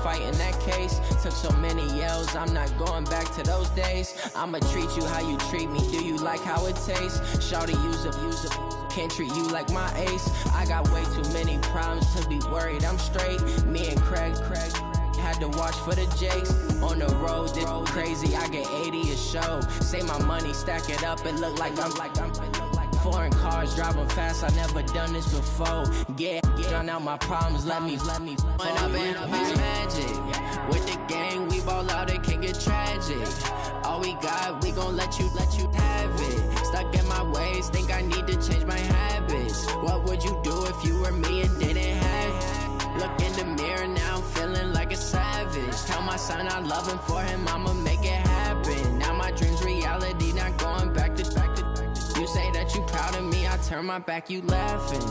fighting that case. Took so many yells, I'm not going back to those days. I'ma treat you how you treat me, do you like how it tastes? Shawty, use up, can't treat you like my ace. I got way too many problems to be worried, I'm straight. Me and Craig had to watch for the Jakes. On the road, this crazy, I get 80 a show. Say my money, stack it up, it look like I'm foreign cars, driving fast, I never done this before. Yeah, drown out my problems, let me When up and up is magic. With the gang, we ball out, it can get tragic. All we got, we gon' let you have it. Stuck in my ways, think I need to change my habits. What would you do if you were me and didn't have it? Look in the mirror, now I'm feeling like a savage. Tell my son I love him, for him I'ma make it happen. Now my dream's reality, not going back to. You say that you proud of me, I turn my back, you laughing.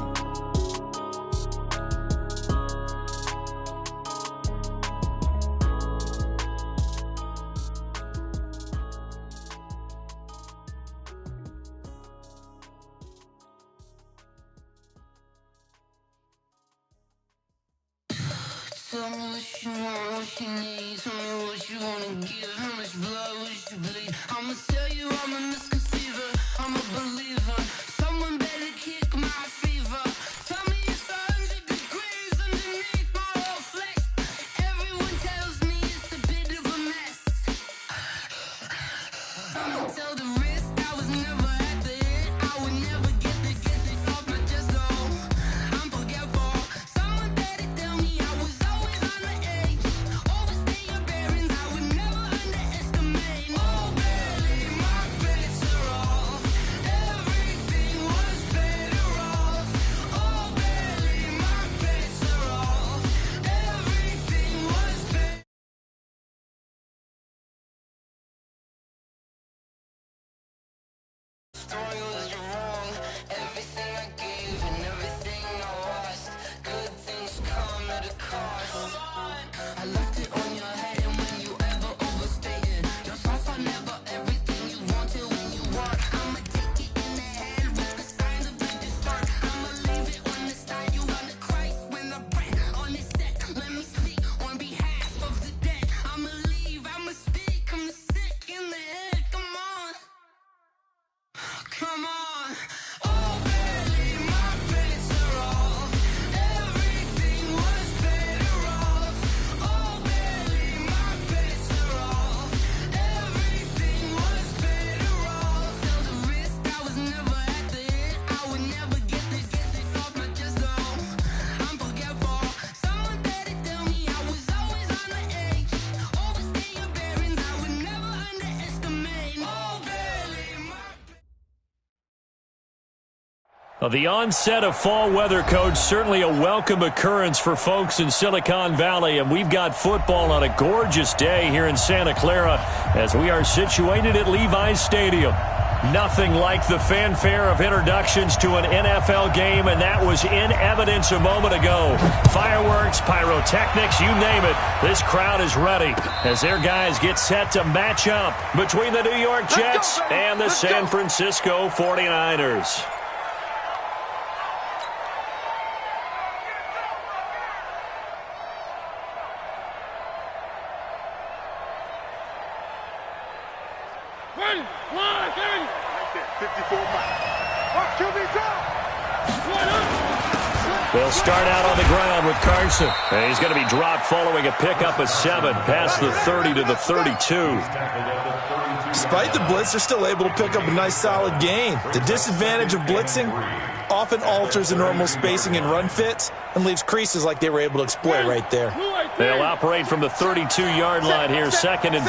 Tell me what you want, what you need. Tell me what you wanna give. How much blood would you bleed? I'ma tell you I'm a misconceiver, I'm a believer. Someone better kick my fever. Tell me it's 100 degrees underneath my whole flesh. Everyone tells me it's a bit of a mess. I'ma tell the risk I was never at the end. I would never get this off my chest though. I'm forgetful. Someone better tell me I was always on the edge. Overstay your bearings, I would never underestimate. Oh baby, my bets are off. Everything was better off. Oh baby, my bets are off. Everything was better. Story was wrong. Everything I gave and everything I lost. Good things come at a cost. I left it on your head, and when you ever overstay it, your thoughts are never everything you wanted when you want. I'ma take it in the head with the signs of the start. I'ma leave it on the side. You on the Christ when the breath on this set. Let me speak on behalf of the dead. I'ma leave, I'ma speak. I'm sick in the head. Come on. Come on. Oh baby, my bets are off. Everything was better off. Oh baby, my bets are off. Everything was better off. Tell the risk I was never at the end. I would never get this off my chest though. I'm forgetful. Someone better tell me I was always on the edge. Overstay your bearings, I would never underestimate. Oh baby, my Well, the onset of fall weather, Coach, certainly a welcome occurrence for folks in Silicon Valley, and we've got football on a gorgeous day here in Santa Clara as we are situated at Levi's Stadium. Nothing like the fanfare of introductions to an NFL game, and that was in evidence a moment ago. Fireworks, pyrotechnics, you name it. This crowd is ready as their guys get set to match up between the New York Jets and the San Francisco 49ers. They'll start out on the ground with Carson. And he's going to be dropped following a pickup of 7 past the 30 to the 32. Despite the blitz, they're still able to pick up a nice solid gain. The disadvantage of blitzing often alters the normal spacing and run fits and leaves creases like they were able to exploit right there. They'll operate from the 32-yard line here, 2nd and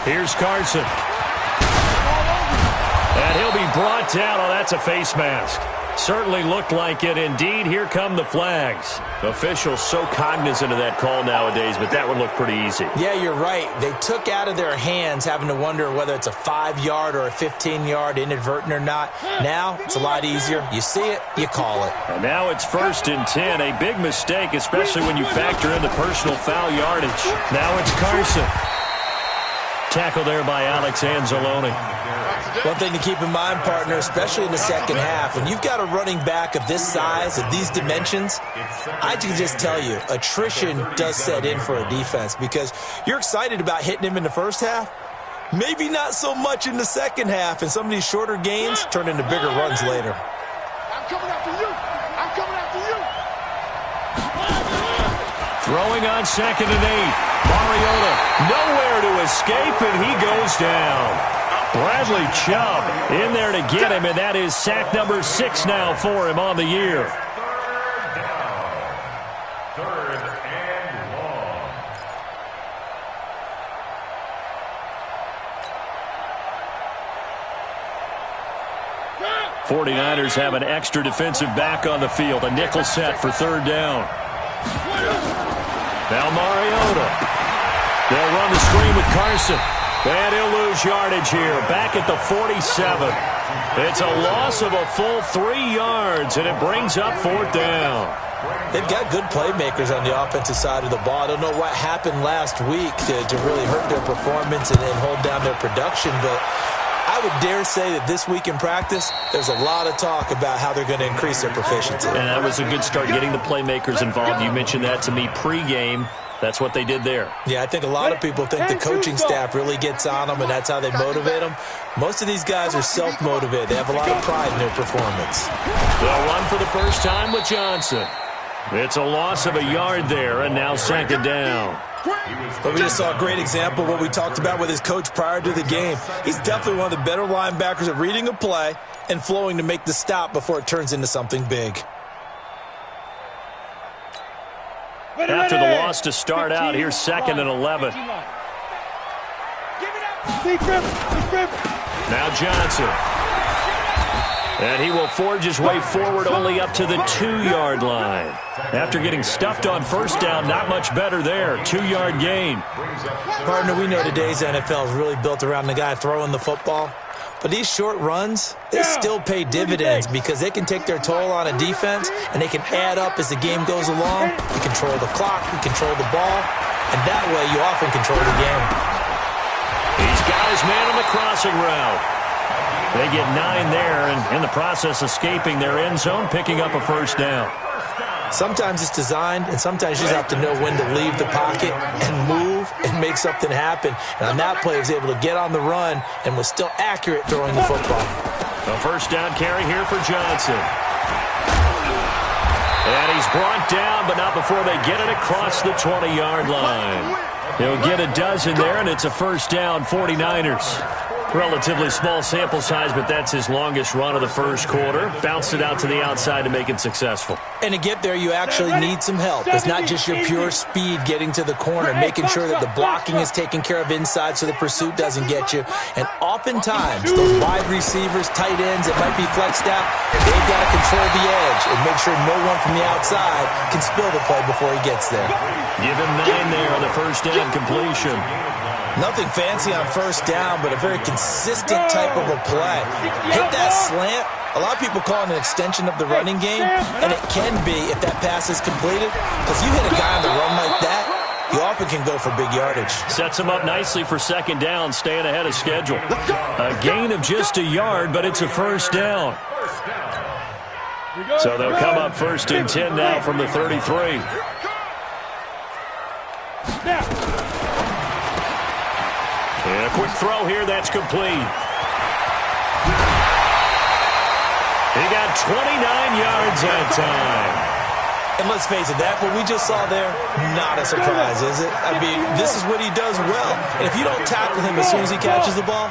3. Here's Carson. And he'll be brought down. Oh, that's a face mask. Certainly looked like it. Indeed, here come the flags. Officials so cognizant of that call nowadays, but that would look pretty easy. Yeah, you're right. They took out of their hands having to wonder whether it's a 5-yard or a 15-yard inadvertent or not. Now, it's a lot easier. You see it, you call it. And now it's 1st and 10. A big mistake, especially when you factor in the personal foul yardage. Now it's Carson. Tackle there by Alex Anzalone. One thing to keep in mind, partner, especially in the second half, when you've got a running back of this size, of these dimensions, I can just tell you, attrition does set in for a defense because you're excited about hitting him in the first half. Maybe not so much in the second half, and some of these shorter gains turn into bigger runs later. I'm coming after you. I'm coming after you. Throwing on 2nd and 8. Mariota nowhere to escape, and he goes down. Bradley Chubb in there to get him, and that is sack number 6 now for him on the year. Third and long. 49ers have an extra defensive back on the field. A nickel set for 3rd down. Now Mariota. They'll run the screen with Carson. And he'll lose yardage here. Back at the 47. It's a loss of a full 3 yards, and it brings up 4th down. They've got good playmakers on the offensive side of the ball. I don't know what happened last week to really hurt their performance and hold down their production, but I would dare say that this week in practice, there's a lot of talk about how they're going to increase their proficiency. And that was a good start, getting the playmakers involved. You mentioned that to me pregame. That's what they did there. Yeah, I think a lot of people think the coaching staff really gets on them, and that's how they motivate them. Most of these guys are self-motivated. They have a lot of pride in their performance. They'll run for the first time with Johnson. It's a loss of a yard there, and now 2nd down. But we just saw a great example of what we talked about with his coach prior to the game. He's definitely one of the better linebackers at reading a play and flowing to make the stop before it turns into something big. After the loss to start out, here's 2nd and 11. Now Johnson. And he will forge his way forward only up to the 2-yard line. After getting stuffed on 1st down, not much better there. 2-yard gain. Partner, we know today's NFL is really built around the guy throwing the football. But these short runs, they still pay dividends because they can take their toll on a defense, and they can add up as the game goes along. You control the clock, you control the ball, and that way you often control the game. He's got his man on the crossing route. They get 9 there, and in the process escaping their end zone, picking up a 1st down. Sometimes it's designed, and sometimes you just have to know when to leave the pocket and move and make something happen. And on that play, he was able to get on the run and was still accurate throwing the football. A 1st down carry here for Johnson. And he's brought down, but not before they get it across the 20-yard line. He'll get a dozen there, and it's a 1st down, 49ers. Relatively small sample size, but that's his longest run of the 1st quarter. Bounced it out to the outside to make it successful. And to get there, you actually need some help. It's not just your pure speed getting to the corner, making sure that the blocking is taken care of inside so the pursuit doesn't get you. And oftentimes, those wide receivers, tight ends, that might be flexed out, they've got to control the edge and make sure no one from the outside can spill the play before he gets there. Give him 9 there on the 1st down completion. Nothing fancy on 1st down, but a very consistent type of a play. Hit that slant. A lot of people call it an extension of the running game, and it can be if that pass is completed. Because you hit a guy on the run like that, you often can go for big yardage. Sets him up nicely for 2nd down, staying ahead of schedule. A gain of just a yard, but it's a 1st down. So they'll come up 1st and 10 now from the 33. And a quick throw here, that's complete. He got 29 yards that time. And let's face it, that what we just saw there, not a surprise, is it? I mean, this is what he does well. And if you don't tackle him as soon as he catches the ball,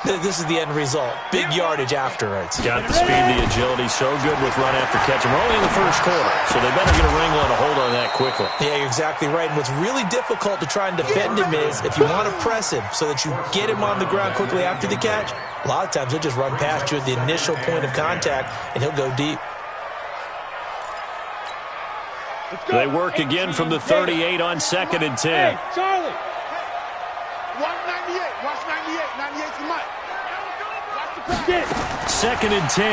this is the end result. Big yardage afterwards. Got the speed, the agility, so good with run after catch. And we're only in the 1st quarter, so they better get a wrangle and a hold on that quickly. Yeah, you're exactly right. And what's really difficult to try and defend him is if you want to press him so that you get him on the ground quickly after the catch, a lot of times he'll just run past you at the initial point of contact, and he'll go deep. They work again from the 38 on 2nd and 10. Hey, Charlie. Watch 98. Watch 98. 98's the mic. Watch the pass. 2nd and 10.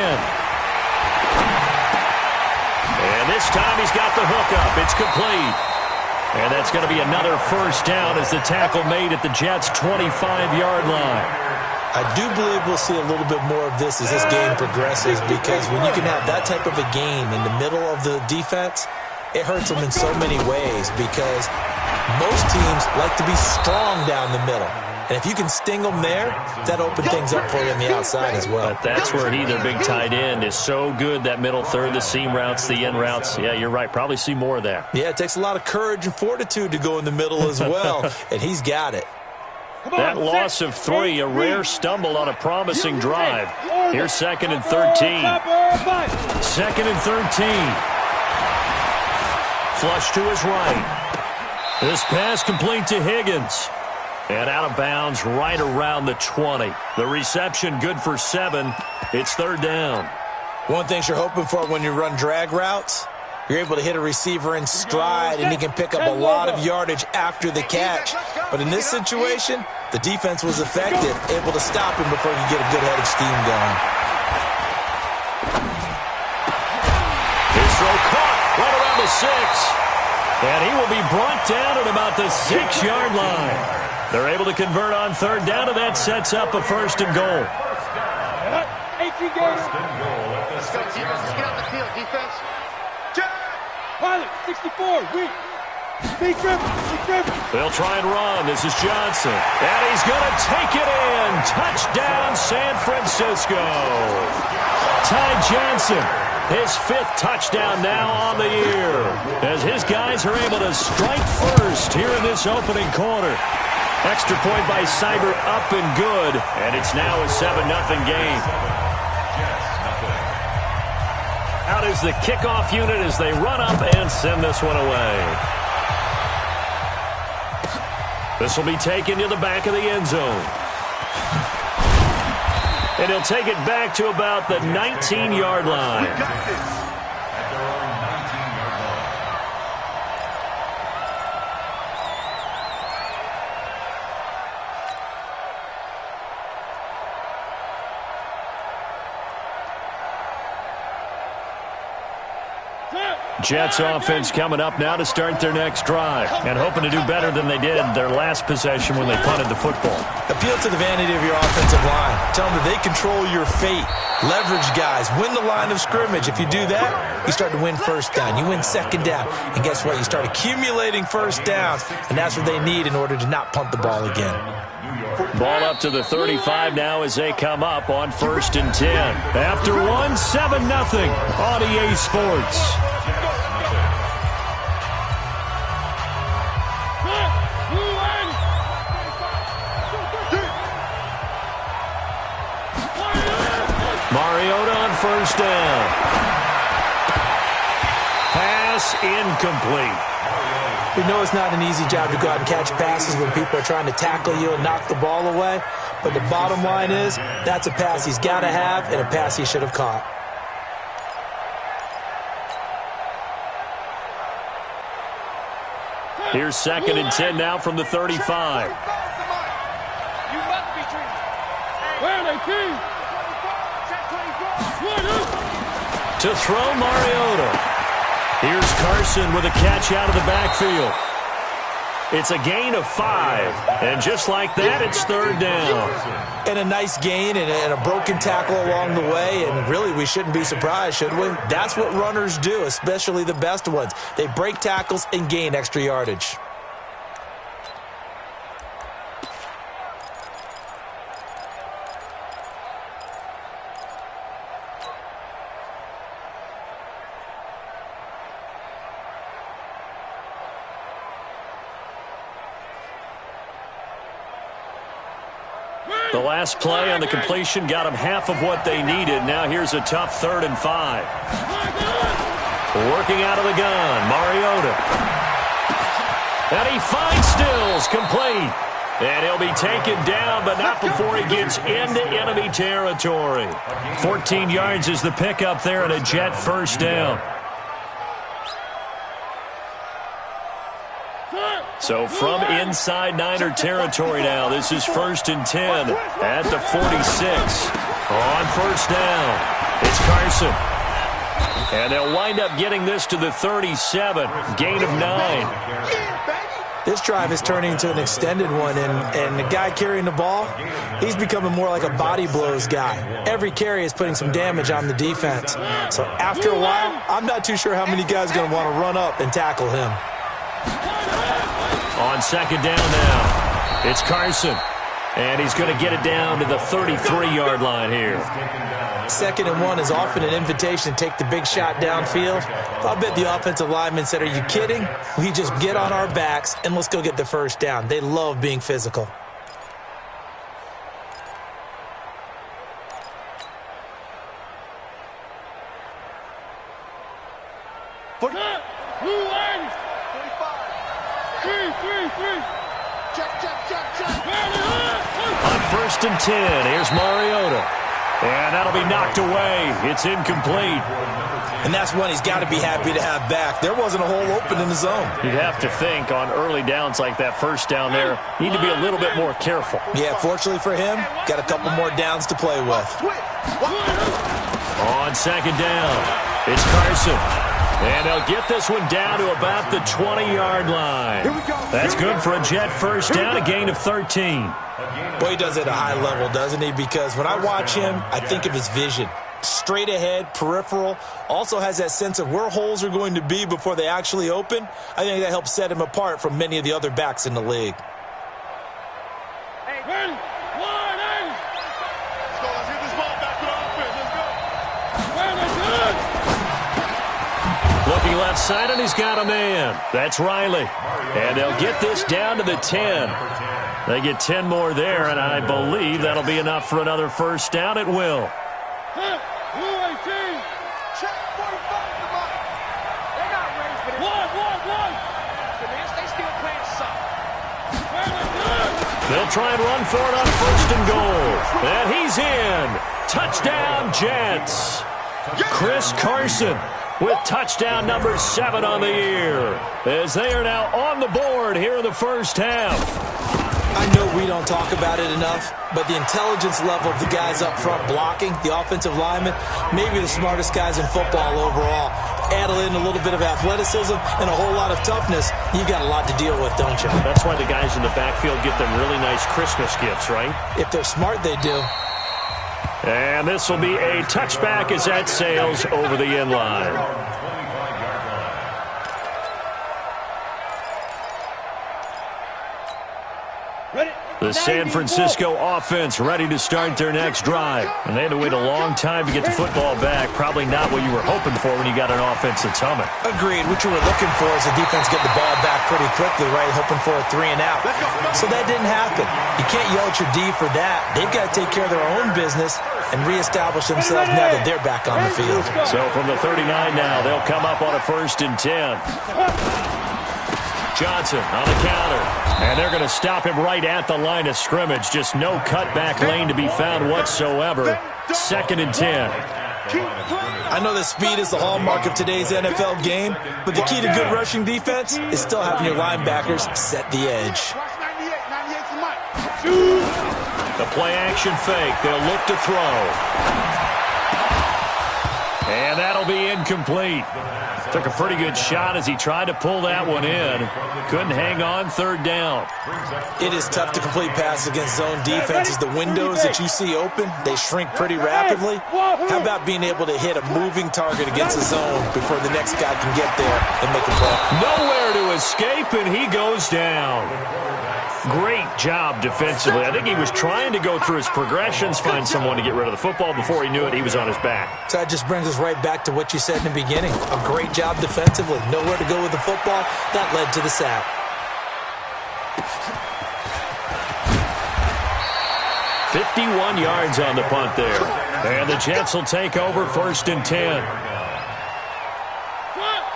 And this time he's got the hook up. It's complete. And that's going to be another 1st down as the tackle made at the Jets' 25-yard line. I do believe we'll see a little bit more of this as this game progresses, because when you can have that type of a game in the middle of the defense, it hurts them in so many ways, because most teams like to be strong down the middle. And if you can sting them there, that opens things up for you on the outside as well. But that's where he, their big tight end, is so good, that middle third, the seam routes, the in routes. Yeah, you're right. Probably see more of that. Yeah, it takes a lot of courage and fortitude to go in the middle as well, and he's got it. That loss of 3, a rare stumble on a promising drive. Here's 2nd and 13. 2nd and 13. Flush to his right. This pass complete to Higgins. And out of bounds right around the 20. The reception good for 7. It's 3rd down. One thing you're hoping for when you run drag routes, you're able to hit a receiver in stride, and he can pick up a lot of yardage after the catch. But in this situation, the defense was effective, able to stop him before you get a good head of steam going. His throw caught right around the 6. And he will be brought down at about the 6-yard line. They're able to convert on 3rd down, and that sets up a 1st and goal. 18 games. Let's go, defense. Let's get out the field, defense. Pilot, 64, weak. Big dribble. They'll try and run. This is Johnson. And he's going to take it in. Touchdown, San Francisco. Ty Johnson, his 5th touchdown now on the year, as his guys are able to strike first here in this opening quarter. Extra point by Seibert, up and good, and it's now a 7-0 game. Out is the kickoff unit as they run up and send this one away. This will be taken to the back of the end zone. And he'll take it back to about the 19-yard line. Jets offense coming up now to start their next drive, and hoping to do better than they did their last possession when they punted the football. Appeal to the vanity of your offensive line. Tell them that they control your fate. Leverage guys. Win the line of scrimmage. If you do that, you start to win 1st down. You win 2nd down. And guess what? You start accumulating 1st downs, and that's what they need in order to not punt the ball again. Ball up to the 35 now as they come up on 1st and 10. After 1, 7-0 on EA Sports. Mariota on 1st down. Pass incomplete. We know it's not an easy job to go out and catch passes when people are trying to tackle you and knock the ball away. But the bottom line is, that's a pass he's got to have and a pass he should have caught. Here's 2nd and 10 now from the 35. To throw, Mariota. Here's Carson with a catch out of the backfield. It's a gain of 5. And just like that, it's 3rd down. And a nice gain and a broken tackle along the way. And really, we shouldn't be surprised, should we? That's what runners do, especially the best ones. They break tackles and gain extra yardage. The last play on the completion got them half of what they needed. Now here's a tough 3rd and 5. Working out of the gun, Mariota. And he finds Stills, complete. And he'll be taken down, but not before he gets into enemy territory. 14 yards is the pickup there and a Jet 1st down. So from inside Niner territory now, this is 1st and 10 at the 46. On 1st down, it's Carson. And they'll wind up getting this to the 37. Gain of 9. This drive is turning into an extended one, and the guy carrying the ball, he's becoming more like a body blows guy. Every carry is putting some damage on the defense. So after a while, I'm not too sure how many guys are going to want to run up and tackle him. On second down now, it's Carson. And he's going to get it down to the 33-yard line here. 2nd and 1 is often an invitation to take the big shot downfield. I'll bet the offensive lineman said, "Are you kidding? We just get on our backs and let's go get the first down." They love being physical. On 1st and 10, here's Mariota. And that'll be knocked away. It's incomplete. And that's one he's got to be happy to have back. There wasn't a hole open in the zone. You'd have to think on early downs like that first down there, need to be a little bit more careful. Yeah, fortunately for him, got a couple more downs to play with. On second down, it's Carson. And they'll get this one down to about the 20-yard line. That's good for a Jet first down, a gain of 13. Boy, he does it at a high level, doesn't he? Because when I watch him, I think of his vision. Straight ahead, peripheral, also has that sense of where holes are going to be before they actually open. I think that helps set him apart from many of the other backs in the league. Looking left side, and he's got a man. That's Riley. And they'll get this down to the 10. They get 10 more there, and I believe that'll be enough for another first down. It will. They'll try and run for it on 1st and goal. And he's in. Touchdown, Jets. Chris Carson with touchdown number 7 on the year, as they are now on the board here in the first half. I know we don't talk about it enough, but the intelligence level of the guys up front blocking, the offensive linemen, maybe the smartest guys in football overall. Add in a little bit of athleticism and a whole lot of toughness, you got a lot to deal with, don't you? That's why the guys in the backfield get them really nice Christmas gifts, right? If they're smart, they do. And this will be a touchback as that sails over the end line. The San Francisco offense ready to start their next drive. And they had to wait a long time to get the football back. Probably not what you were hoping for when you got an offense that's humming. Agreed. What you were looking for is the defense get the ball back pretty quickly, right? Hoping for a 3 and out. So that didn't happen. You can't yell at your D for that. They've got to take care of their own business and reestablish themselves now that they're back on the field. So from the 39 now, they'll come up on a 1st and 10. Johnson on the counter. And they're going to stop him right at the line of scrimmage. Just no cutback lane to be found whatsoever. 2nd and 10. I know that speed is the hallmark of today's NFL game, but the key to good rushing defense is still having your linebackers set the edge. The play action fake. They'll look to throw. And that'll be incomplete. Took a pretty good shot as he tried to pull that one in. Couldn't hang on 3rd down. It is tough to complete passes against zone defenses. The windows that you see open, they shrink pretty rapidly. How about being able to hit a moving target against the zone before the next guy can get there and make a play? Nowhere to escape, and he goes down. Great job defensively. I think he was trying to go through his progressions, find someone to get rid of the football. Before he knew it, he was on his back. So that just brings us right back to what you said in the beginning. A great job defensively. Nowhere to go with the football. That led to the sack. .51 yards on the punt there. And the Jets will take over 1st and 10.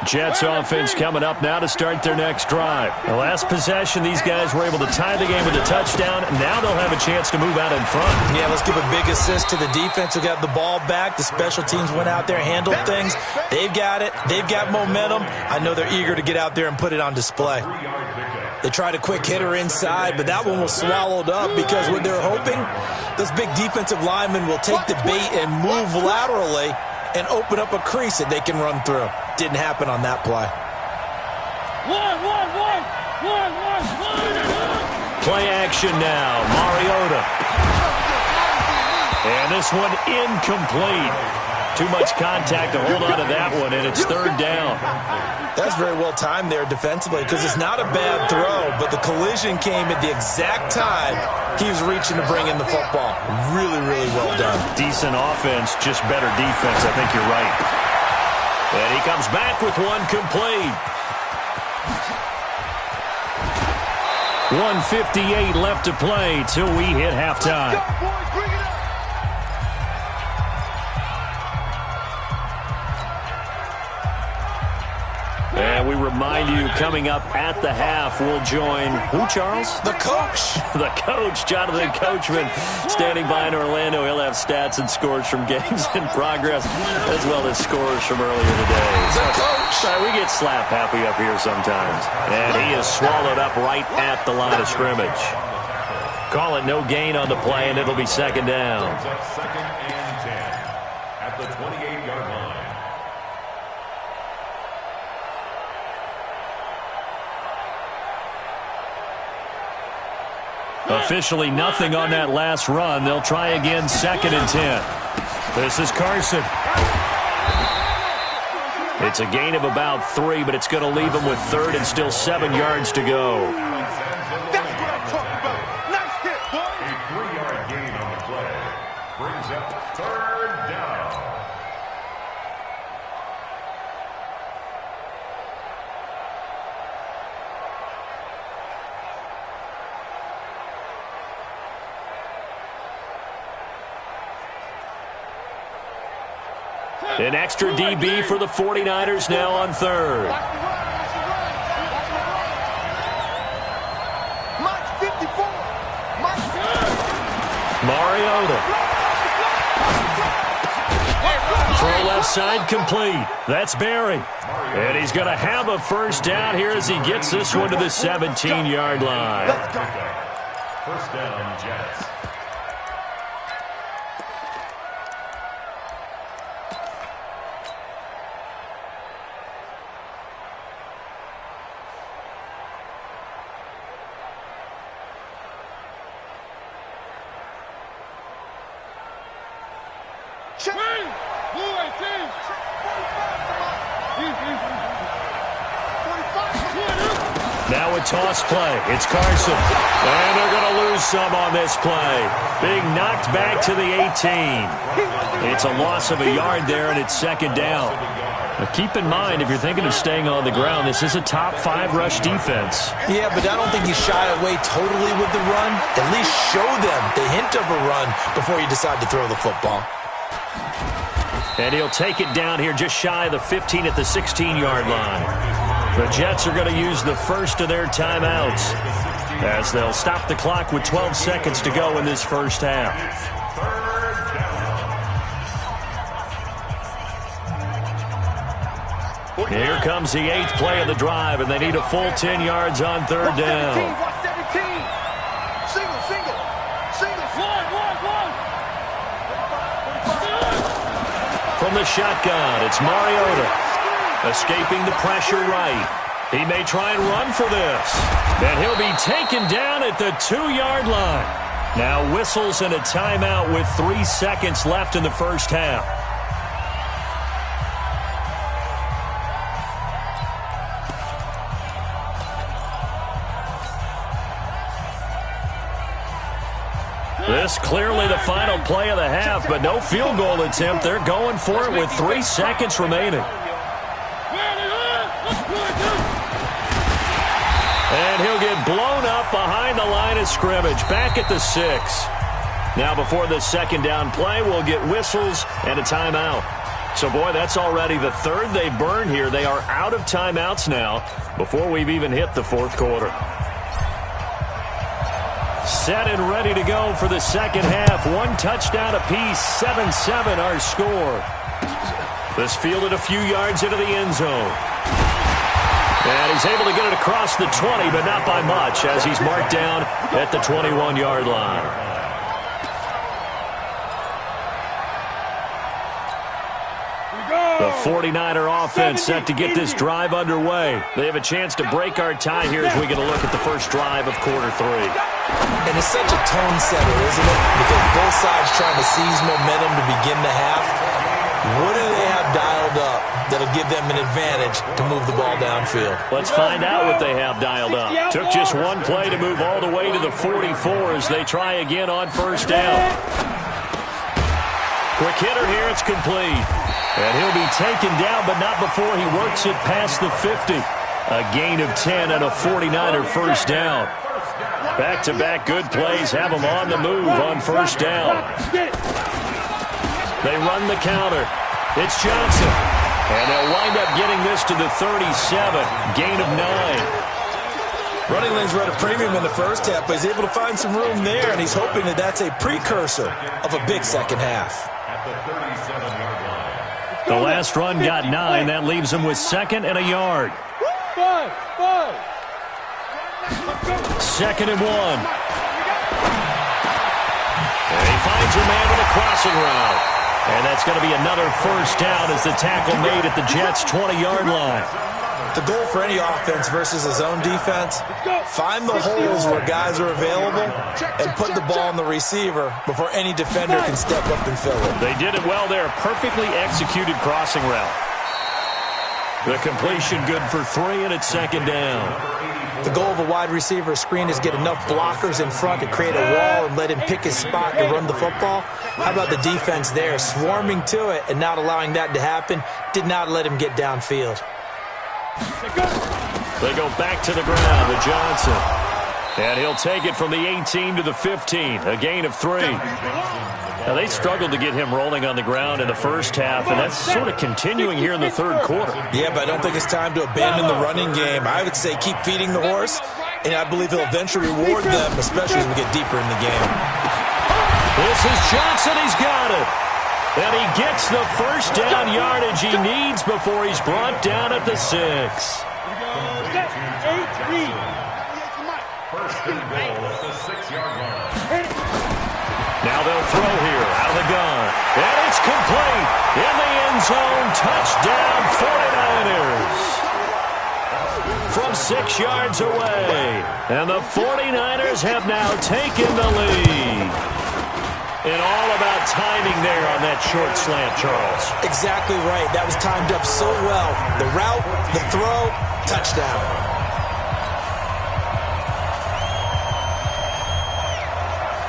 Jets offense coming up now to start their next drive. The last possession, these guys were able to tie the game with a touchdown. Now they'll have a chance to move out in front. Yeah, let's give a big assist to the defense who got the ball back. The special teams went out there, handled things. They've got it. They've got momentum. I know they're eager to get out there and put it on display. They tried a quick hitter inside, but that one was swallowed up because what they're hoping, those big defensive linemen will take the bait and move laterally and open up a crease that they can run through. Didn't happen on that play. Play action now. Mariota. And this one incomplete. Too much contact to hold on to that one, and it's third down. That's very well timed there defensively because it's not a bad throw, but the collision came at the exact time he was reaching to bring in the football. Really, really well done. Decent offense, just better defense. I think you're right. And he comes back with one complete. 1:58 left to play till we hit halftime. And we remind you, coming up at the half, we'll join who, Charles? The coach. The coach, Jonathan Coachman, standing by in Orlando. He'll have stats and scores from games in progress, as well as scores from earlier today. The coach. Sorry, we get slap happy up here sometimes. And he is swallowed up right at the line of scrimmage. Call it no gain on the play, and it'll be second down. Second and 10 at the 28-yard line. Officially nothing on that last run. They'll try again, second and 10. This is Carson. It's a gain of about 3, but it's going to leave him with third and still 7 yards to go. That's what I'm talking about. Nice hit, boy. A 3-yard gain on the play brings up third down. An extra DB for the 49ers now on third. Mariota. Throw left side complete. That's Barry. And he's going to have a first down here as he gets this one to the 17-yard line. First down, Jets. Now a toss play. It's Carson. And they're going to lose some on this play. Being knocked back to the 18. It's a loss of a yard there, and it's second down. Now keep in mind, if you're thinking of staying on the ground, this is a top 5 rush defense. Yeah, but I don't think you shy away totally with the run. At least show them the hint of a run before you decide to throw the football. And he'll take it down here just shy of the 15 at the 16-yard line. The Jets are going to use the first of their timeouts as they'll stop the clock with 12 seconds to go in this first half. Here comes the 8th play of the drive, and they need a full 10 yards on third down. From the shotgun, it's Mariota. Escaping the pressure right. He may try and run for this. And he'll be taken down at the 2-yard line. Now whistles and a timeout with 3 seconds left in the first half. This clearly the final play of the half, but no field goal attempt. They're going for it with 3 seconds remaining. And he'll get blown up behind the line of scrimmage, back at the 6. Now before the second down play, we'll get whistles and a timeout. So, boy, that's already the third they burned here. They are out of timeouts now before we've even hit the fourth quarter. Set and ready to go for the second half. 1 touchdown apiece, 7-7 our score. This fielded a few yards into the end zone. And he's able to get it across the 20, but not by much, as he's marked down at the 21-yard line. The 49er offense set to get this drive underway. They have a chance to break our tie here as we get a look at the first drive of quarter 3. And it's such a tone setter, isn't it? Because both sides trying to seize momentum to begin the half. What do they have dialed up that'll give them an advantage to move the ball downfield? Let's find out what they have dialed up. Took just one play to move all the way to the 44 as they try again on first down. Quick hitter here, it's complete. And he'll be taken down, but not before he works it past the 50. A gain of 10 and a 49er first down. Back-to-back good plays have them on the move on first down. They run the counter. It's Johnson. And they'll wind up getting this to the 37. Gain of 9. Running lanes were at a premium in the first half, but he's able to find some room there, and he's hoping that that's a precursor of a big second half. The last run got 9. That leaves him with second and a yard. 2nd and 1. And he finds a man with a crossing route. And that's going to be another first down as the tackle made at the Jets' 20-yard line. The goal for any offense versus a zone defense, find the holes where guys are available and put the ball on the receiver before any defender can step up and fill it. They did it well there. Perfectly executed crossing route. The completion good for 3, and it's 2nd down. The goal of a wide receiver screen is get enough blockers in front to create a wall and let him pick his spot to run the football. How about the defense there, swarming to it and not allowing that to happen? Did not let him get downfield. They go back to the ground with Johnson. And he'll take it from the 18 to the 15, a gain of 3. Now, they struggled to get him rolling on the ground in the first half, and that's sort of continuing here in the third quarter. Yeah, but I don't think it's time to abandon the running game. I would say keep feeding the horse, and I believe he'll eventually reward them, especially as we get deeper in the game. This is Johnson. He's got it. And he gets the first down yardage he needs before he's brought down at the 6. First and goal at the 6-yard line. Now they'll throw here out of the gun. And it's complete. In the end zone. Touchdown 49ers. From 6 yards away. And the 49ers have now taken the lead. And all about timing there on that short slant, Charles. Exactly right. That was timed up so well. The route, the throw, touchdown.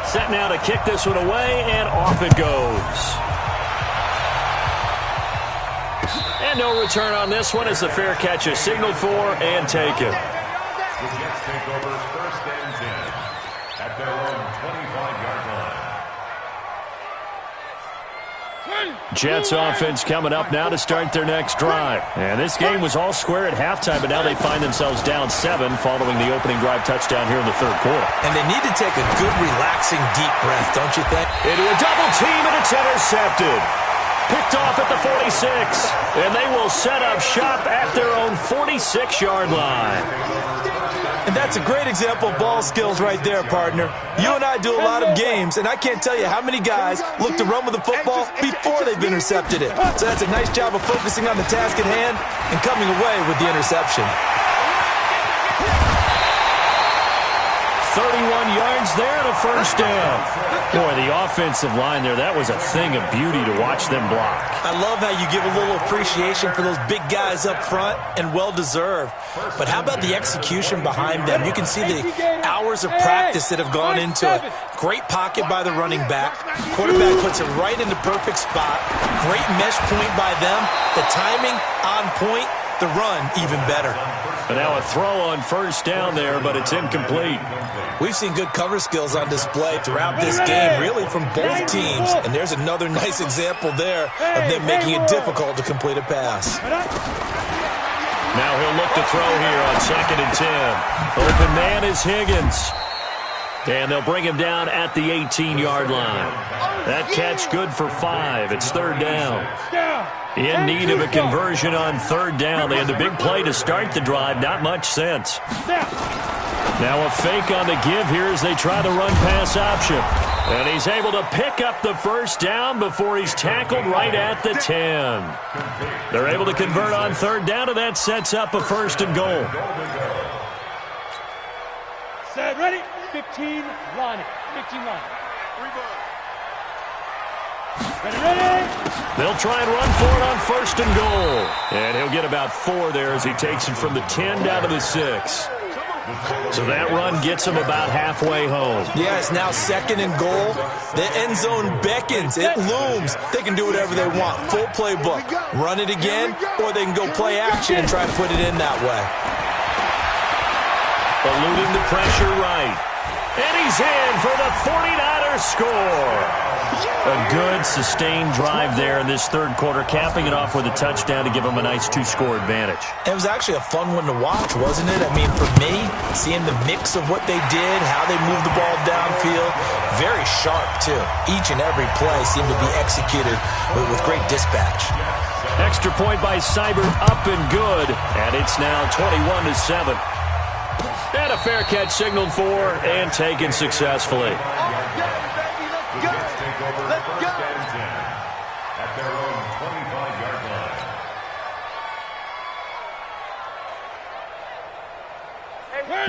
Set now to kick this one away, and off it goes. And no return on this one as the fair catch is signaled for and taken. The Jets take over 1st and 10 at their own 25-yard line. Jets offense coming up now to start their next drive. And this game was all square at halftime, but now they find themselves down 7 following the opening drive touchdown here in the third quarter. And they need to take a good, relaxing, deep breath, don't you think? Into a double team, and it's intercepted. Picked off at the 46. And they will set up shop at their own 46-yard line. And that's a great example of ball skills right there, partner. You and I do a lot of games, and I can't tell you how many guys look to run with the football before they've intercepted it. So that's a nice job of focusing on the task at hand and coming away with the interception. 31 yards there and a first down. Boy, the offensive line there, that was a thing of beauty to watch them block. I love how you give a little appreciation for those big guys up front, and well-deserved. But how about the execution behind them? You can see the hours of practice that have gone into it. Great pocket by the running back. Quarterback puts it right in the perfect spot. Great mesh point by them. The timing on point. The run even better. And now a throw on first down there, but it's incomplete. We've seen good cover skills on display throughout this game, really from both teams. And there's another nice example there of them making it difficult to complete a pass. Now he'll look to throw here on 2nd and 10. Open man is Higgins. And they'll bring him down at the 18-yard line. That catch good for 5. It's 3rd down. In need of a conversion on 3rd down. They had the big play to start the drive. Not much sense. Now a fake on the give here as they try the run-pass option. And he's able to pick up the first down before he's tackled right at the 10. They're able to convert on third down, and that sets up a 1st and goal. Set, ready? 15, line it. 15, line it. Ready. They'll try and run for it on 1st and goal. And he'll get about 4 there as he takes it from the 10 down to the 6. So that run gets him about halfway home. Yeah, it's now 2nd and goal. The end zone beckons. It looms. They can do whatever they want. Full playbook. Run it again, or they can go play action and try to put it in that way. Eluding the pressure right. And he's in for the 49ers score. A good, sustained drive there in this 3rd quarter, capping it off with a touchdown to give him a nice 2-score advantage. It was actually a fun one to watch, wasn't it? I mean, for me, seeing the mix of what they did, how they moved the ball downfield, very sharp, too. Each and every play seemed to be executed with great dispatch. Extra point by Seibert, up and good, and it's now 21-7. And a fair catch signaled for and taken successfully.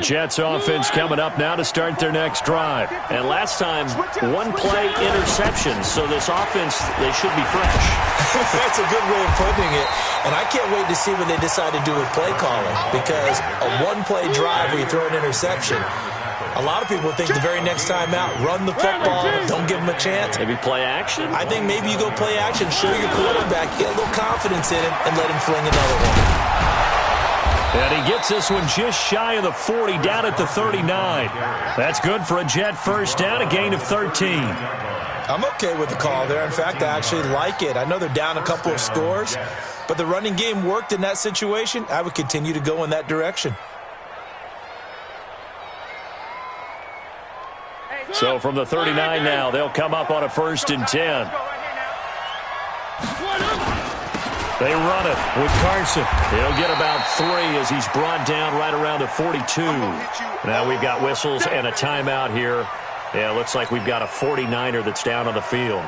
Jets offense coming up now to start their next drive. And last time, 1-play interception. So this offense, they should be fresh. That's a good way of putting it. And I can't wait to see what they decide to do with play calling. Because a 1-play drive where you throw an interception, a lot of people think the very next time out, run the football, don't give them a chance. Maybe play action? I think maybe you go play action, show your quarterback, get a little confidence in him, and let him fling another one. And he gets this one just shy of the 40, down at the 39. That's good for a Jet first down, a gain of 13. I'm okay with the call there. In fact, I actually like it. I know they're down a couple of scores, but the running game worked in that situation. I would continue to go in that direction. So from the 39 now, they'll come up on a 1st and 10. They run it with Carson. He'll get about 3 as he's brought down right around the 42. Now we've got whistles and a timeout here. Yeah, it looks like we've got a 49er that's down on the field.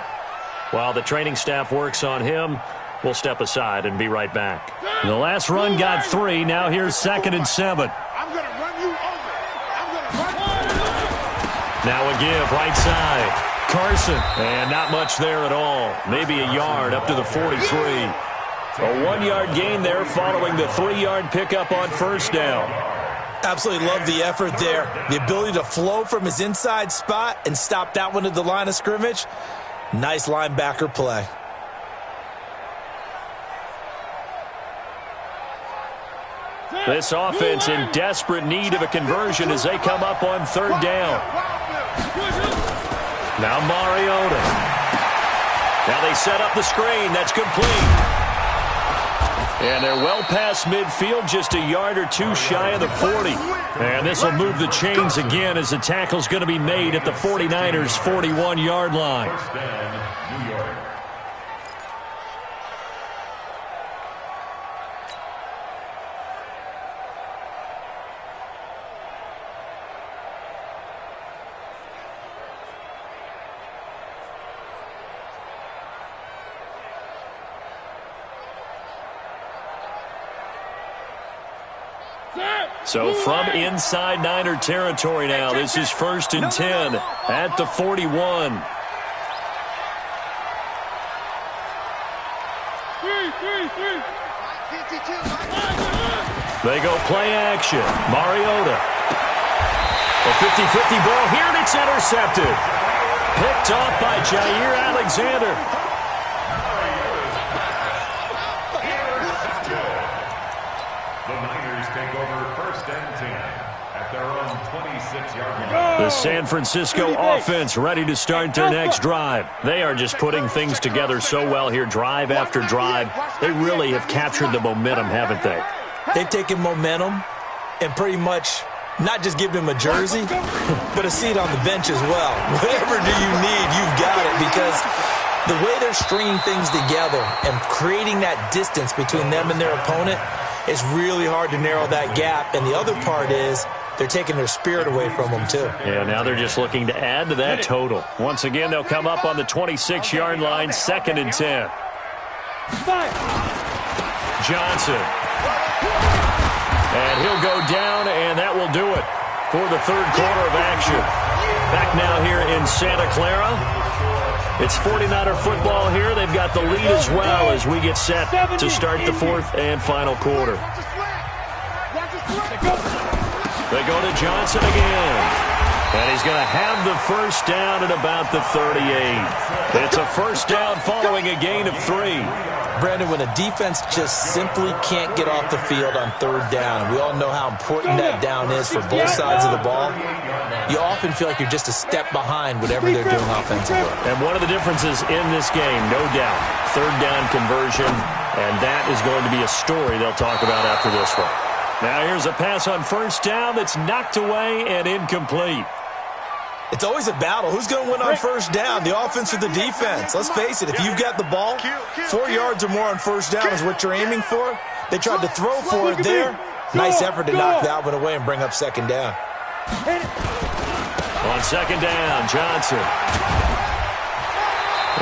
While the training staff works on him, we'll step aside and be right back. The last run got 3. Now here's 2nd and 7. I'm going to run you over. I'm going to run you over. Now a give, right side. Carson, and not much there at all. Maybe a yard up to the 43. A 1-yard gain there following the 3-yard pickup on 1st down. Absolutely love the effort there. The ability to flow from his inside spot and stop that one at the line of scrimmage. Nice linebacker play. This offense in desperate need of a conversion as they come up on 3rd down. Now Mariota. Now they set up the screen. That's complete. And they're well past midfield, just a yard or 2 shy of the 40. And this will move the chains again as the tackle's going to be made at the 49ers' 41-yard line. First down, New York. So from inside Niner territory now, this is 1st and 10 at the 41. They go play action. Mariota. A 50-50 ball here, and it's intercepted. Picked off by Jair Alexander. The San Francisco offense ready to start their next drive. They are just putting things together so well here, drive after drive. They really have captured the momentum, haven't they? They've taken momentum and pretty much not just given him a jersey, but a seat on the bench as well. Whatever do you need, you've got it, because the way they're stringing things together and creating that distance between them and their opponent, it's really hard to narrow that gap. And the other part is, they're taking their spirit away from them, too. Yeah, now they're just looking to add to that total. Once again, they'll come up on the 26-yard line, 2nd and 10. Johnson. And he'll go down, and that will do it for the third quarter of action. Back now here in Santa Clara. It's 49er football here. They've got the lead as well as we get set to start the fourth and final quarter. They go to Johnson again. And he's going to have the first down at about the 38. It's a first down following a gain of 3. Brandon, when a defense just simply can't get off the field on third down, and we all know how important that down is for both sides of the ball, you often feel like you're just a step behind whatever they're doing offensively. And one of the differences in this game, no doubt, third down conversion, and that is going to be a story they'll talk about after this one. Now here's a pass on first down that's knocked away and incomplete. It's always a battle. Who's going to win on first down, the offense or the defense? Let's face it, if you've got the ball, 4 yards or more on first down is what you're aiming for. They tried to throw for it there. Nice effort to knock that one away and bring up second down. On second down, Johnson.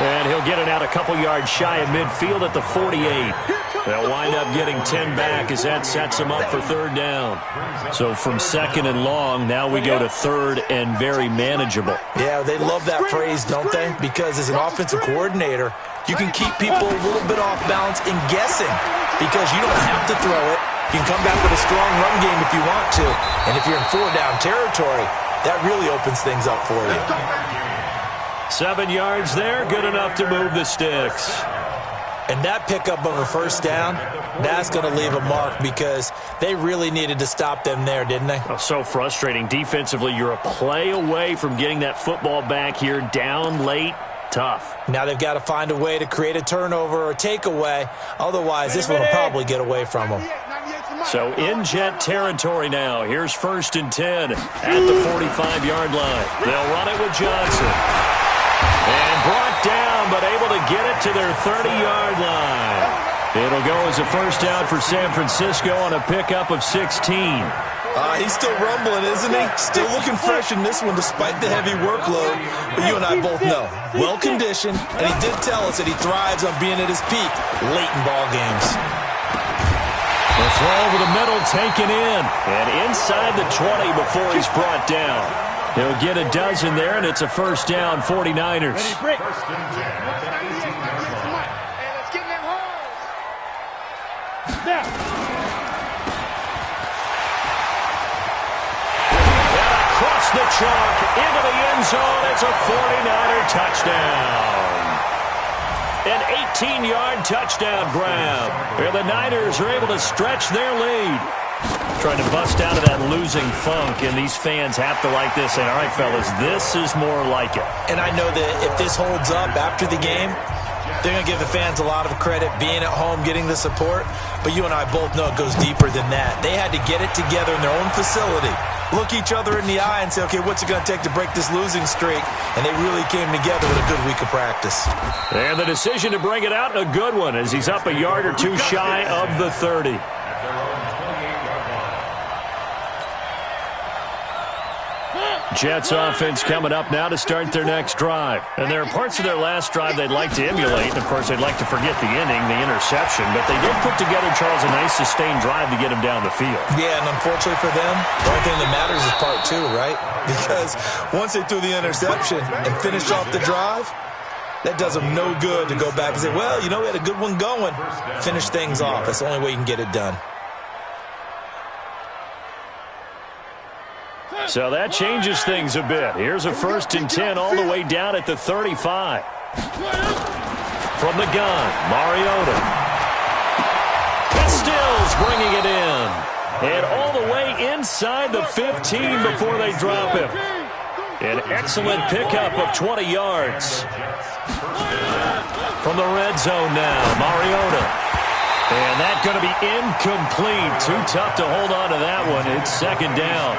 And he'll get it out a couple yards shy of midfield at the 48. They'll wind up getting 10 back as that sets them up for third down. So from second and long, now we go to third and very manageable. Yeah, they love that phrase, don't they? Because as an offensive coordinator, you can keep people a little bit off balance and guessing because you don't have to throw it. You can come back with a strong run game if you want to. And if you're in 4-down territory, that really opens things up for you. 7 yards there, good enough to move the sticks. And that pickup of a first down, that's going to leave a mark because they really needed to stop them there, didn't they? Oh, so frustrating. Defensively, you're a play away from getting that football back here down late. Tough. Now they've got to find a way to create a turnover or takeaway. Otherwise, this one will probably get away from them. So in jet territory now. Here's 1st and 10 at the 45-yard line. They'll run it with Johnson. And brought down, but able to get it to their 30-yard line. It'll go as a first down for San Francisco on a pickup of 16. He's still rumbling, isn't he? Still looking fresh in this one despite the heavy workload. But you and I both know, well-conditioned, and he did tell us that he thrives on being at his peak late in ball games. The throw over the middle taken in, and inside the 20 before he's brought down. He'll get a dozen there, and it's a first down, 49ers. Across the chalk, into the end zone, it's a 49er touchdown. An 18-yard touchdown grab. Where the Niners are able to stretch their lead. Trying to bust out of that losing funk, and these fans have to like this. And all right, fellas, this is more like it. And I know that if this holds up after the game, they're going to give the fans a lot of credit being at home, getting the support. But you and I both know it goes deeper than that. They had to get it together in their own facility, look each other in the eye and say, okay, what's it going to take to break this losing streak? And they really came together with a good week of practice. And the decision to bring it out, a good one, as he's up a yard or two shy of the 30. Jets offense coming up now to start their next drive. And there are parts of their last drive they'd like to emulate. And, of course, they'd like to forget the inning, the interception. But they did put together, Charles, a nice sustained drive to get him down the field. Yeah, and unfortunately for them, the only thing that matters is part 2, right? Because once they threw the interception and finished off the drive, that does them no good to go back and say, well, you know, we had a good one going. Finish things off. That's the only way you can get it done. So that changes things a bit. Here's a 1st and 10 all the way down at the 35. From the gun, Mariota. Stills bringing it in. And all the way inside the 15 before they drop him. An excellent pickup of 20 yards. From the red zone now, Mariota. And that's going to be incomplete. Too tough to hold on to that one. It's second down.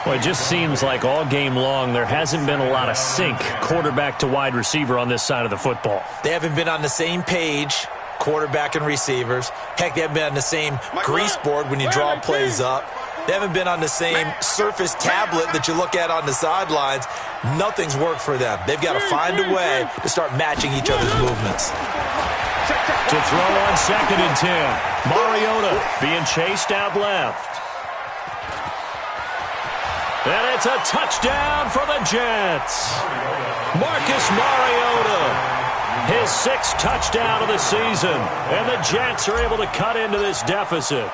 Well, it just seems like all game long there hasn't been a lot of sync quarterback to wide receiver on this side of the football. They haven't been on the same page, quarterback and receivers. Heck, they haven't been on the same grease board when you draw plays up. They haven't been on the same Surface tablet that you look at on the sidelines. Nothing's worked for them. They've got to find a way to start matching each other's movements. To throw on 2nd and 10. Mariota being chased out left. And it's a touchdown for the Jets. Marcus Mariota, his 6th touchdown of the season. And the Jets are able to cut into this deficit.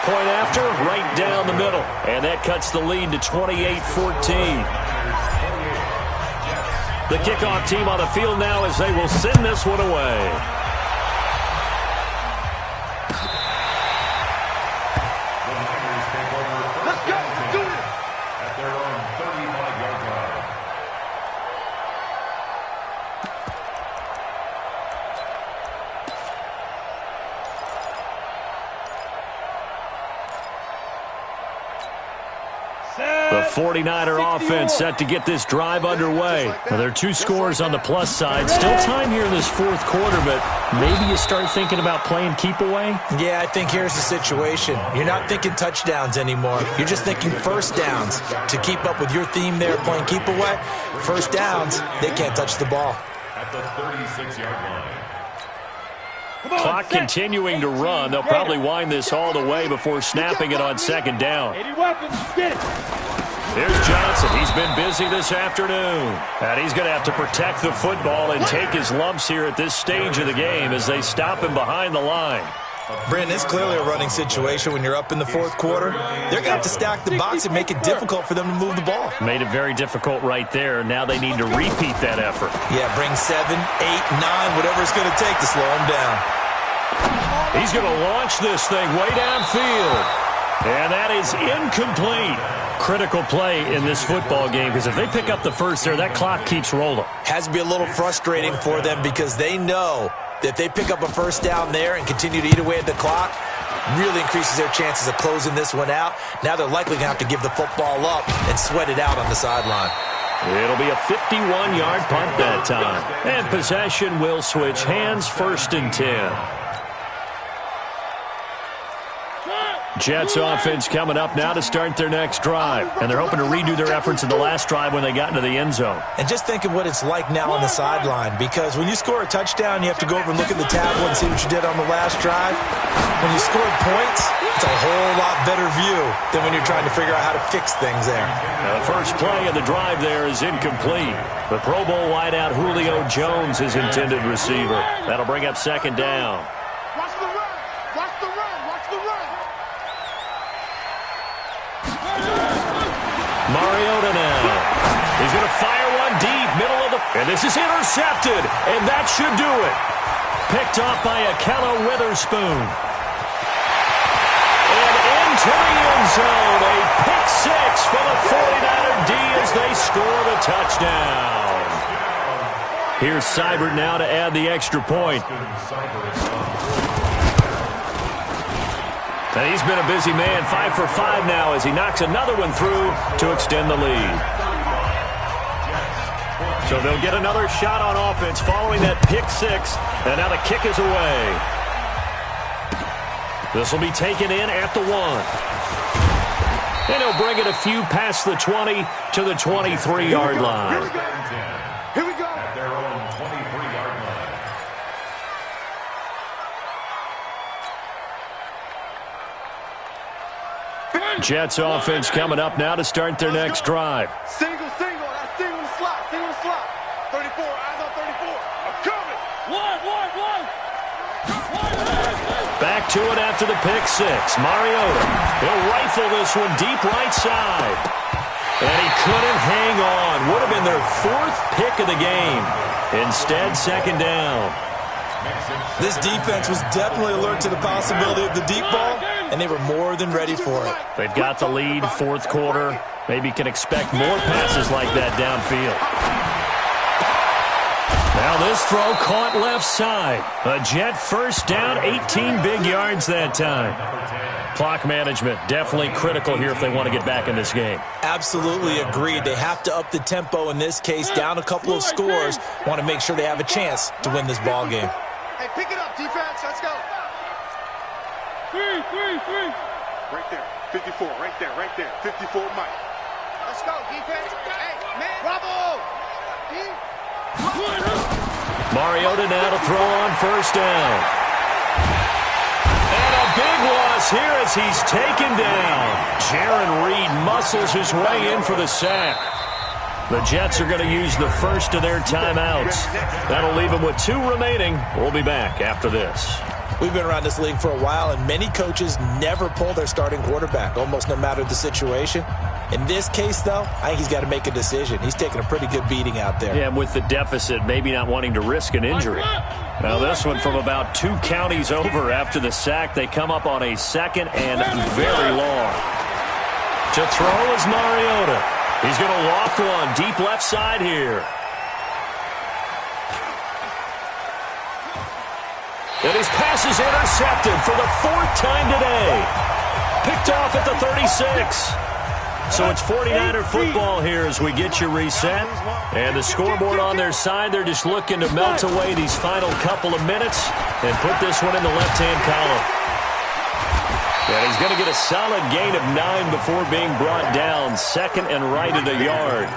Point after, right down the middle. And that cuts the lead to 28-14. The kickoff team on the field now as they will send this one away. Let's go. Do it. At their own 35-yard line. The 49er offense set to get this drive underway. Now, there are 2 scores on the plus side. Still time here in this 4th quarter, but maybe you start thinking about playing keep away? Yeah, I think here's the situation. You're not thinking touchdowns anymore. You're just thinking first downs. To keep up with your theme there, playing keep away, first downs, they can't touch the ball. At the 36-yard line. Clock continuing to run. They'll probably wind this all the way before snapping it on 2nd down. 80 weapons. Get it. Here's Johnson. He's been busy this afternoon. And he's going to have to protect the football and take his lumps here at this stage of the game as they stop him behind the line. Brandon, it's clearly a running situation when you're up in the 4th quarter. They're going to have to stack the box and make it difficult for them to move the ball. Made it very difficult right there. Now they need to repeat that effort. Yeah, bring 7, 8, 9, whatever it's going to take to slow him down. He's going to launch this thing way downfield. And that is incomplete. Critical play in this football game because if they pick up the first there, that clock keeps rolling. Has to be a little frustrating for them because they know that if they pick up a first down there and continue to eat away at the clock, really increases their chances of closing this one out. Now they're likely going to have to give the football up and sweat it out on the sideline. It'll be a 51-yard punt that time. And possession will switch hands, 1st and 10. Jets offense coming up now to start their next drive. And they're hoping to redo their efforts in the last drive when they got into the end zone. And just think of what it's like now on the sideline, because when you score a touchdown, you have to go over and look at the tablet and see what you did on the last drive. When you scored points, it's a whole lot better view than when you're trying to figure out how to fix things there. Now the first play of the drive there is incomplete. The Pro Bowl wideout Julio Jones is intended receiver. That'll bring up 2nd down. Watch the run. Watch the run. Watch the run. Mariota now. He's going to fire one deep, middle of the... And this is intercepted, and that should do it. Picked off by Akello Witherspoon. And into the end zone. A pick 6 for the 49er D as they score the touchdown. Here's Seibert now to add the extra point. And he's been a busy man, 5 for 5 now as he knocks another one through to extend the lead. So they'll get another shot on offense following that pick 6, and now the kick is away. This will be taken in at the 1. And he'll bring it a few past the 20 to the 23-yard line. Here we go. At their own 23-yard line. Jets offense coming up now to start their next drive. Single. That's single the slot. 34. Eyes on 34. I'm coming. One. Back to it after the pick 6. Mariota. He'll rifle this one deep right side. And he couldn't hang on. Would have been their 4th pick of the game. Instead, 2nd down. This defense was definitely alert to the possibility of the deep ball, and they were more than ready for it. They've got the lead, 4th quarter. Maybe can expect more passes like that downfield. Now this throw caught left side. A Jet first down, 18 big yards that time. Clock management definitely critical here if they want to get back in this game. Absolutely agreed. They have to up the tempo in this case, down a couple of scores. Want to make sure they have a chance to win this ball game. Hey, pick it up, defense. Let's go. Three. Right there. 54. Right there. 54, Mike. Let's go, defense. Hey, man. Bravo. Mariota now to throw on first down. And a big loss here as he's taken down. Jaron Reed muscles his way in for the sack. The Jets are going to use the first of their timeouts. That'll leave them with 2 remaining. We'll be back after this. We've been around this league for a while, and many coaches never pull their starting quarterback, almost no matter the situation. In this case, though, I think he's got to make a decision. He's taking a pretty good beating out there. Yeah, with the deficit, maybe not wanting to risk an injury. Now this one from about 2 counties over after the sack. They come up on a second and very long. To throw is Mariota. He's going to loft one deep left side here. And his pass is intercepted for the 4th time today. Picked off at the 36. So it's 49er football here as we get you reset. And the scoreboard on their side, they're just looking to melt away these final couple of minutes and put this one in the left-hand column. And he's going to get a solid gain of 9 before being brought down. Second and right at a yard.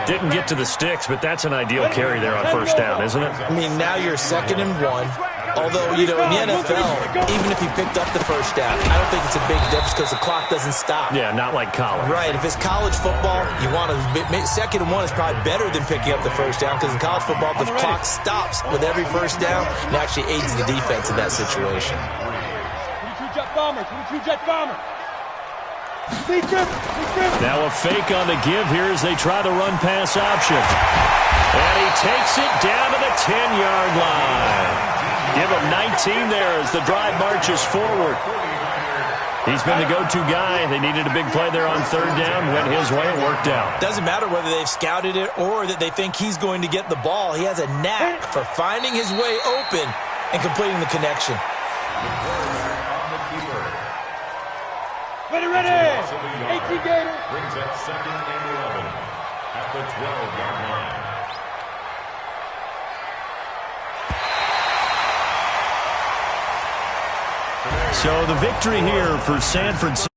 Didn't get to the sticks, but that's an ideal carry there on first down, isn't it? I mean, now you're 2nd and 1. Although, you know, in the NFL, even if he picked up the first down, I don't think it's a big difference because the clock doesn't stop. Yeah, not like college. Right. If it's college football, you want to 2nd and 1 is probably better than picking up the first down because in college football, the clock stops with every first down and actually aids the defense in that situation. 22 jet bomber. Now a fake on the give here as they try the run-pass option. And he takes it down to the 10-yard line. Give him 19 there as the drive marches forward. He's been the go-to guy. They needed a big play there on 3rd down. Went his way. It worked out. Doesn't matter whether they've scouted it or that they think he's going to get the ball. He has a knack for finding his way open and completing the connection. Ready. 18 Gator. Brings up 2nd and 11 at the 12-yard line. So the victory here for San Francisco.